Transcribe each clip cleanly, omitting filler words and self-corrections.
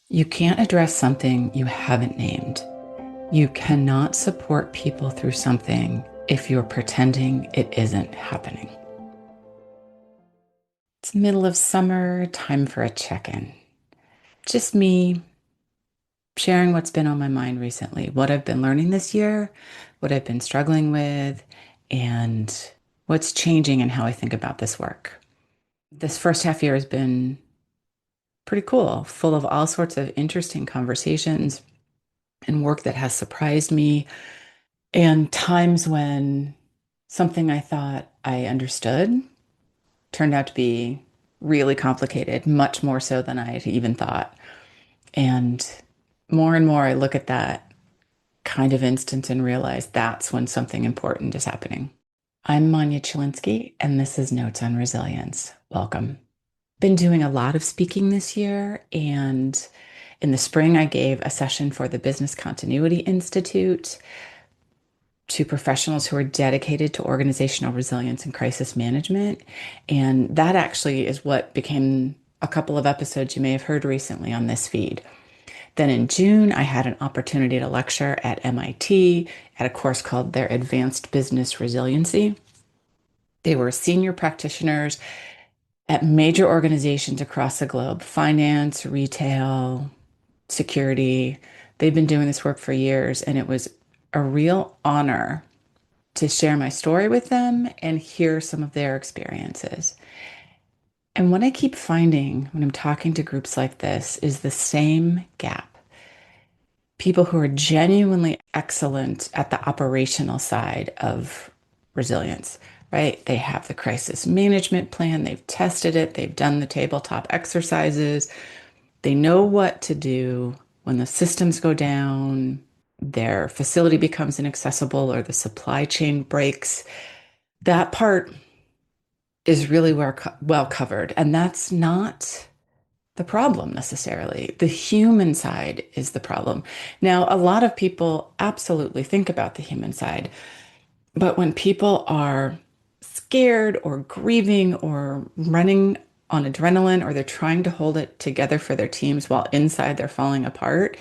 You can't address something you haven't named. You cannot support people through something if you're pretending it isn't happening. It's middle of summer, time for a check-in. Just me sharing what's been on my mind recently, what I've been learning this year, what I've been struggling with, and what's changing in how I think about this work. This first half year has been pretty cool, full of all sorts of interesting conversations and work that has surprised me, and times when something I thought I understood turned out to be really complicated, much more so than I had even thought. And more, I look at that kind of instance and realize that's when something important is happening. I'm Manya Chilinsky, and this is Notes on Resilience. Welcome. Been doing a lot of speaking this year, and in the spring, I gave a session for the Business Continuity Institute to professionals who are dedicated to organizational resilience and crisis management. And that actually is what became a couple of episodes you may have heard recently on this feed. Then in June, I had an opportunity to lecture at MIT at a course called their Advanced Business Resiliency. They were senior practitioners at major organizations across the globe, finance, retail, security. They've been doing this work for years, and it was a real honor to share my story with them and hear some of their experiences. And what I keep finding when I'm talking to groups like this is the same gap. People who are genuinely excellent at the operational side of resilience, right? They have the crisis management plan, they've tested it, they've done the tabletop exercises, they know what to do when the systems go down, their facility becomes inaccessible, or the supply chain breaks. That part is really well covered. And that's not the problem necessarily. The human side is the problem. Now, a lot of people absolutely think about the human side, but when people are scared or grieving or running on adrenaline, or they're trying to hold it together for their teams while inside they're falling apart,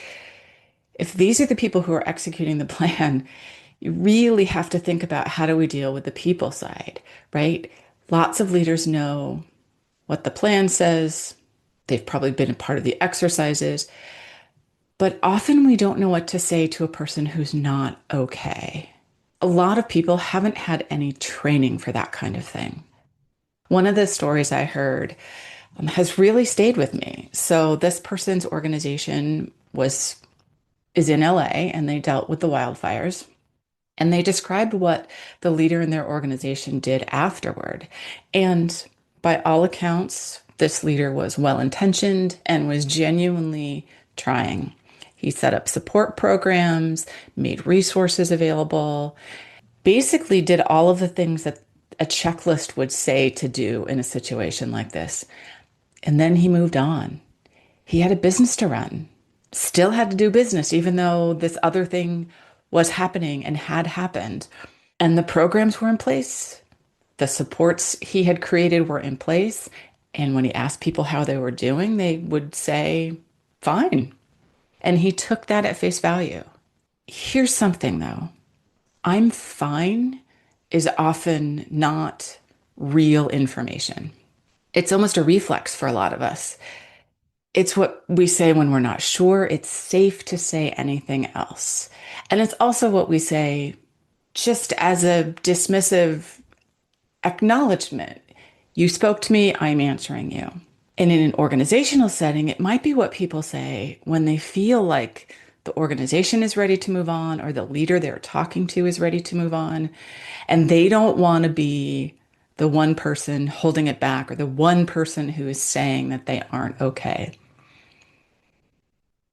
if these are the people who are executing the plan, you really have to think about, how do we deal with the people side, right? Lots of leaders know what the plan says. They've probably been a part of the exercises, but often we don't know what to say to a person who's not okay. A lot of people haven't had any training for that kind of thing. One of the stories I heard has really stayed with me. So this person's organization is in LA, and they dealt with the wildfires. And they described what the leader in their organization did afterward. And by all accounts, this leader was well-intentioned and was genuinely trying. He set up support programs, made resources available, basically did all of the things that a checklist would say to do in a situation like this. And then he moved on. He had a business to run, still had to do business, even though this other thing was happening and had happened. And the programs were in place. The supports he had created were in place. And when he asked people how they were doing, they would say, fine. And he took that at face value. Here's something though. I'm fine is often not real information. It's almost a reflex for a lot of us. It's what we say when we're not sure it's safe to say anything else. And it's also what we say just as a dismissive acknowledgement. You spoke to me, I'm answering you. And in an organizational setting, it might be what people say when they feel like the organization is ready to move on, or the leader they're talking to is ready to move on. And they don't want to be the one person holding it back, or the one person who is saying that they aren't okay.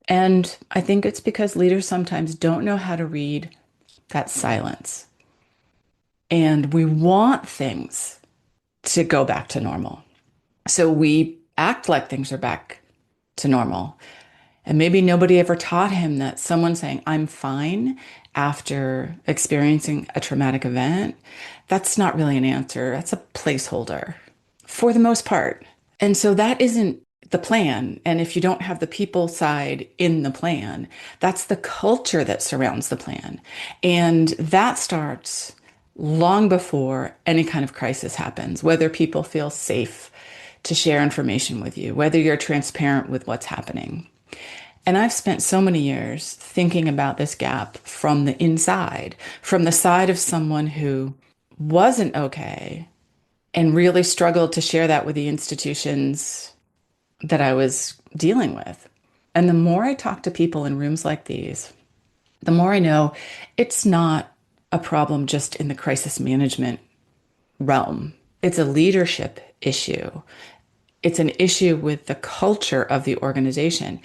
And I think it's because leaders sometimes don't know how to read that silence. And we want things to go back to normal. So we act like things are back to normal. And maybe nobody ever taught him that someone saying, I'm fine after experiencing a traumatic event, that's not really an answer. That's a placeholder for the most part. And so the plan. And if you don't have the people side in the plan, that's the culture that surrounds the plan. And that starts long before any kind of crisis happens, whether people feel safe to share information with you, whether you're transparent with what's happening. And I've spent so many years thinking about this gap from the inside, from the side of someone who wasn't okay and really struggled to share that with the institutions that I was dealing with. And the more I talk to people in rooms like these, the more I know it's not a problem just in the crisis management realm. It's a leadership issue. It's an issue with the culture of the organization.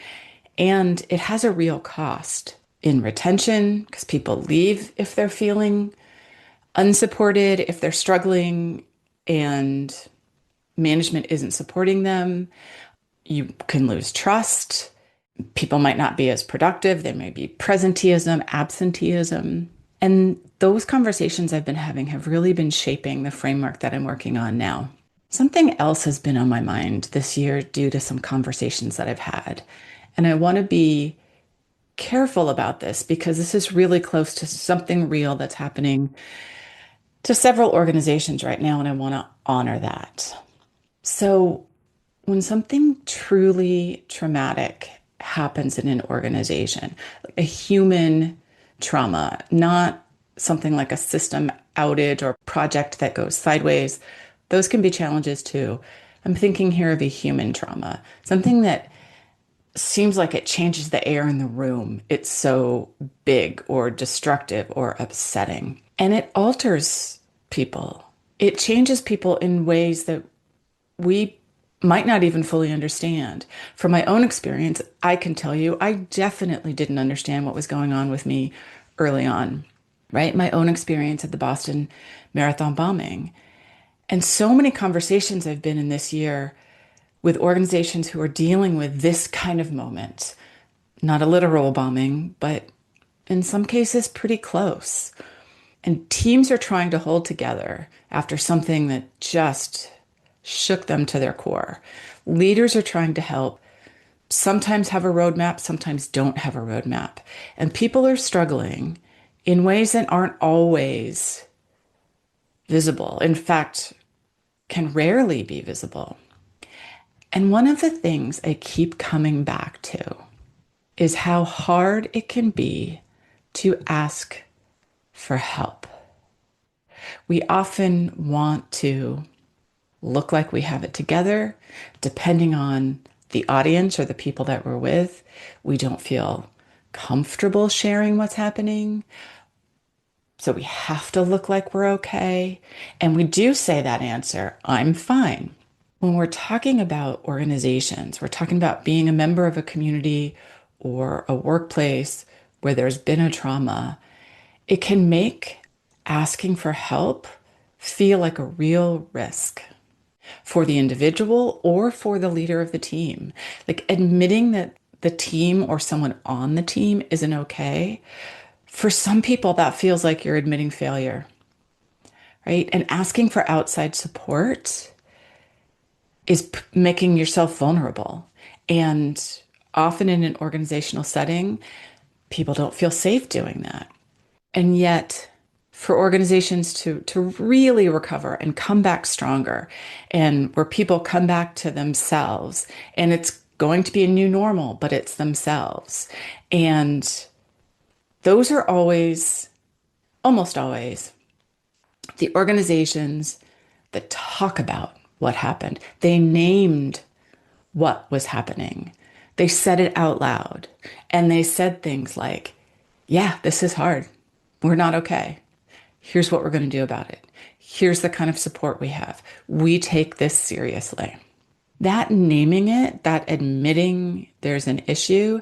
And it has a real cost in retention because people leave if they're feeling unsupported, if they're struggling and management isn't supporting them. You can lose trust. People might not be as productive. There may be presenteeism, absenteeism. And those conversations I've been having have really been shaping the framework that I'm working on now. Something else has been on my mind this year due to some conversations that I've had. And I want to be careful about this because this is really close to something real that's happening to several organizations right now, and I want to honor that. So, when something truly traumatic happens in an organization, like a human trauma, not something like a system outage or project that goes sideways, those can be challenges too. I'm thinking here of a human trauma, something that seems like it changes the air in the room. It's so big or destructive or upsetting. And it alters people. It changes people in ways that we might not even fully understand. From my own experience, I can tell you, I definitely didn't understand what was going on with me early on, right? My own experience at the Boston Marathon bombing. And so many conversations I've been in this year with organizations who are dealing with this kind of moment, not a literal bombing, but in some cases pretty close. And teams are trying to hold together after something that just shook them to their core. Leaders are trying to help, sometimes have a roadmap, sometimes don't have a roadmap. And people are struggling in ways that aren't always visible. In fact, can rarely be visible. And one of the things I keep coming back to is how hard it can be to ask for help. We often want to look like we have it together, depending on the audience or the people that we're with. We don't feel comfortable sharing what's happening. So we have to look like we're okay. And we do say that answer, I'm fine. When we're talking about organizations, we're talking about being a member of a community or a workplace where there's been a trauma, it can make asking for help feel like a real risk for the individual or for the leader of the team. Like admitting that the team or someone on the team isn't okay. For some people, that feels like you're admitting failure, right? And asking for outside support is making yourself vulnerable. And often in an organizational setting, people don't feel safe doing that. And yet, for organizations to really recover and come back stronger, and where people come back to themselves, and it's going to be a new normal, but it's themselves. And those are always, almost always, the organizations that talk about what happened. They named what was happening. They said it out loud. And they said things like, yeah, this is hard. We're not okay. Here's what we're going to do about it. Here's the kind of support we have. We take this seriously. That naming it, that admitting there's an issue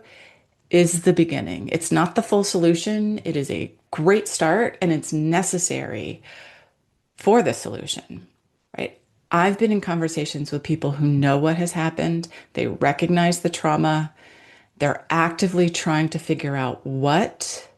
is the beginning. It's not the full solution. It is a great start and it's necessary for the solution, right? I've been in conversations with people who know what has happened. They recognize the trauma. They're actively trying to figure out, what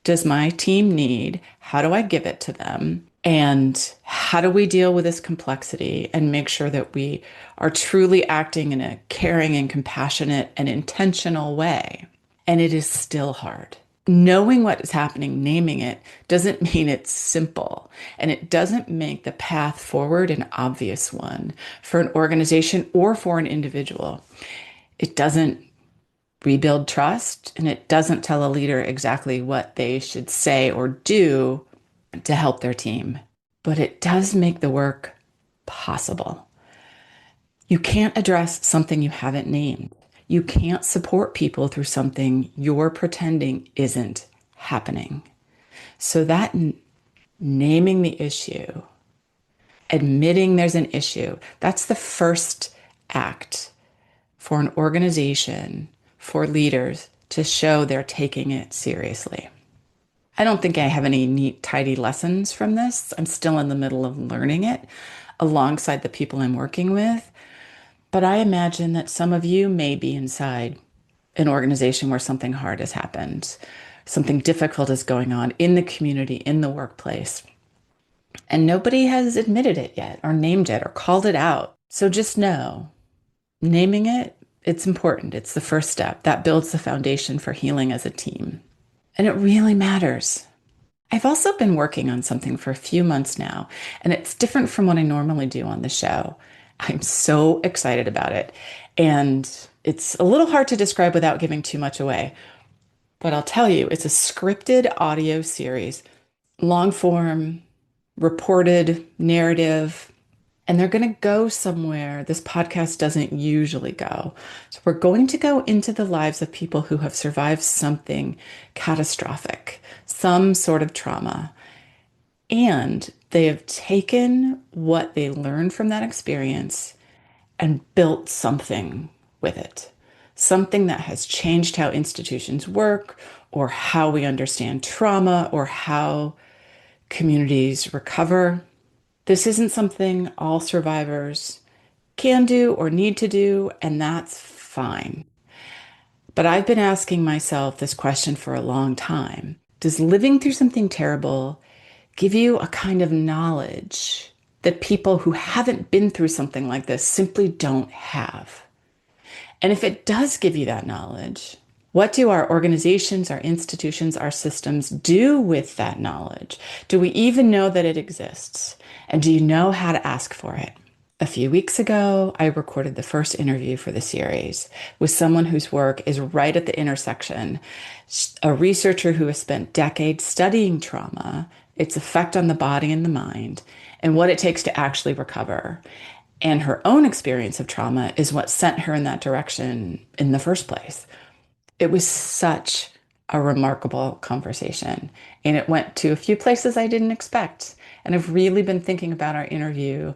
does my team need? How do I give it to them? And how do we deal with this complexity and make sure that we are truly acting in a caring and compassionate and intentional way? And it is still hard. Knowing what is happening, naming it, doesn't mean it's simple. And it doesn't make the path forward an obvious one for an organization or for an individual. It doesn't rebuild trust, and it doesn't tell a leader exactly what they should say or do to help their team. But it does make the work possible. You can't address something you haven't named. You can't support people through something you're pretending isn't happening. So that naming the issue, admitting there's an issue, that's the first act for an organization, for leaders to show they're taking it seriously. I don't think I have any neat, tidy lessons from this. I'm still in the middle of learning it alongside the people I'm working with. But I imagine that some of you may be inside an organization where something hard has happened, something difficult is going on in the community, in the workplace, and nobody has admitted it yet or named it or called it out. So just know, naming it, it's important. It's the first step. That builds the foundation for healing as a team. And it really matters. I've also been working on something for a few months now, and it's different from what I normally do on the show. I'm so excited about it. And it's a little hard to describe without giving too much away. But I'll tell you, it's a scripted audio series, long form, reported narrative, and they're going to go somewhere this podcast doesn't usually go. So we're going to go into the lives of people who have survived something catastrophic, some sort of trauma. And they have taken what they learned from that experience and built something with it. Something that has changed how institutions work, or how we understand trauma, or how communities recover. This isn't something all survivors can do or need to do, and that's fine. But I've been asking myself this question for a long time. Does living through something terrible give you a kind of knowledge that people who haven't been through something like this simply don't have? And if it does give you that knowledge, what do our organizations, our institutions, our systems do with that knowledge? Do we even know that it exists? And do you know how to ask for it? A few weeks ago, I recorded the first interview for the series with someone whose work is right at the intersection, a researcher who has spent decades studying trauma, its effect on the body and the mind, and what it takes to actually recover. And her own experience of trauma is what sent her in that direction in the first place. It was such a remarkable conversation, and it went to a few places I didn't expect. And I've really been thinking about our interview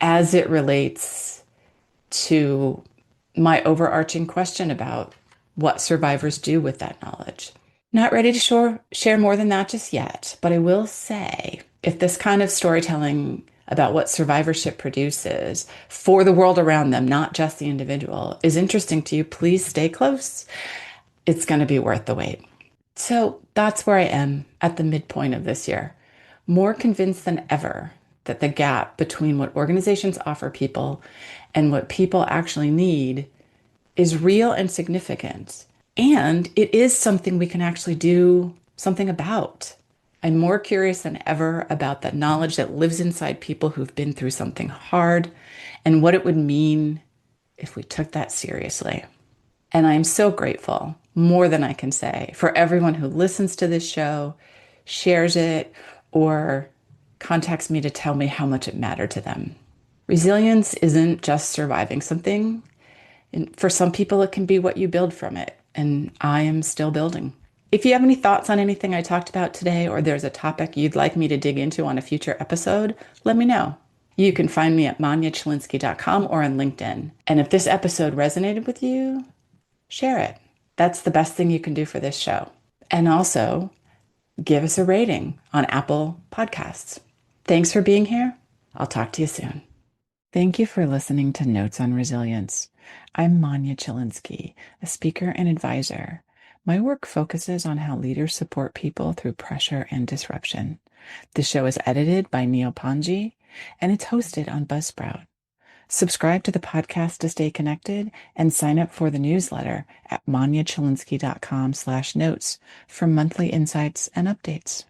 as it relates to my overarching question about what survivors do with that knowledge. Not ready to share more than that just yet, but I will say if this kind of storytelling about what survivorship produces for the world around them, not just the individual, is interesting to you, please stay close. It's going to be worth the wait. So that's where I am at the midpoint of this year, more convinced than ever that the gap between what organizations offer people and what people actually need is real and significant. And it is something we can actually do something about. I'm more curious than ever about the knowledge that lives inside people who've been through something hard and what it would mean if we took that seriously. And I'm so grateful, more than I can say, for everyone who listens to this show, shares it, or contacts me to tell me how much it mattered to them. Resilience isn't just surviving something. And for some people, it can be what you build from it. And I am still building. If you have any thoughts on anything I talked about today, or there's a topic you'd like me to dig into on a future episode, let me know. You can find me at manyachilinsky.com or on LinkedIn. And if this episode resonated with you, share it. That's the best thing you can do for this show. And also, give us a rating on Apple Podcasts. Thanks for being here. I'll talk to you soon. Thank you for listening to Notes on Resilience. I'm Manya Chilinsky, a speaker and advisor. My work focuses on how leaders support people through pressure and disruption. The show is edited by Neil Panji, and it's hosted on Buzzsprout. Subscribe to the podcast to stay connected and sign up for the newsletter at manyachilinsky.com/notes for monthly insights and updates.